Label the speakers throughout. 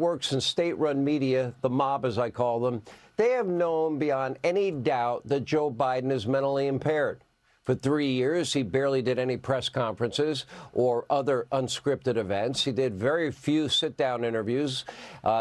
Speaker 1: Works in state-run media, the mob as I call them, they have known beyond any doubt that Joe Biden is mentally impaired. For 3 years, he barely did any press conferences or other unscripted events. He did very few sit-down interviews.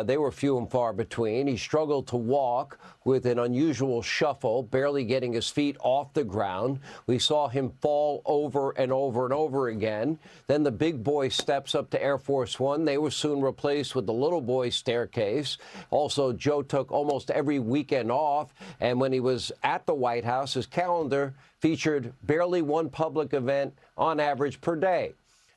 Speaker 1: They were few and far between. He struggled to walk with an unusual shuffle, barely getting his feet off the ground. We saw him fall over and over and over again. Then the big boy steps up to Air Force One. They were soon replaced with the little boy staircase. Also, Joe took almost every weekend off. And when he was at the White House, his calendar featured barely one public event on average per day.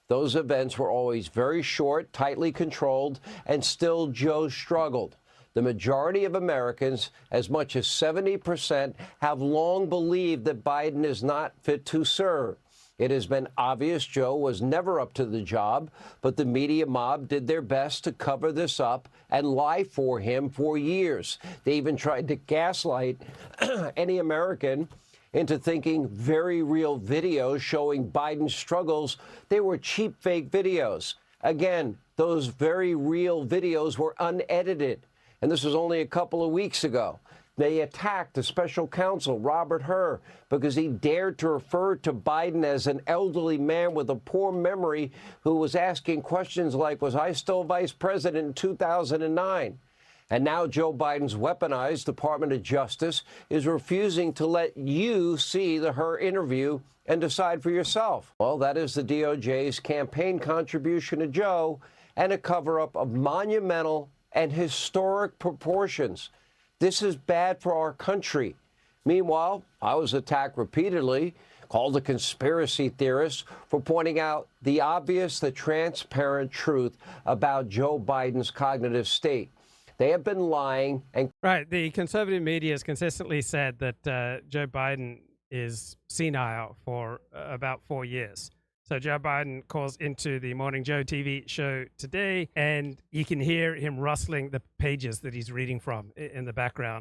Speaker 1: Those events were always very short, tightly controlled, and still Joe struggled. The majority of Americans, as much as 70%, have long believed that Biden is not fit to serve. It has been obvious Joe was never up to the job, but the media mob did their best to cover this up and lie for him for years. They even tried to gaslight any American into thinking very real videos showing Biden's struggles, they were cheap fake videos. Again, those very real videos were unedited. And this was only a couple of weeks ago. They attacked the special counsel, Robert Hur, because he dared to refer to Biden as an elderly man with a poor memory who was asking questions like, was I still vice president in 2009? And now Joe Biden's weaponized Department of Justice is refusing to let you see the Hur interview and decide for yourself. Well, that is the DOJ's campaign contribution to Joe and a cover-up of monumental and historic proportions. This is bad for our country. Meanwhile, I was attacked repeatedly, called a conspiracy theorist for pointing out the obvious, the transparent truth about Joe Biden's cognitive state. They have been lying. And
Speaker 2: right. The conservative media has consistently said that Joe Biden is senile for about 4 years. So Joe Biden calls into the Morning Joe TV show today, and you can hear him rustling the pages that he's reading from in the background.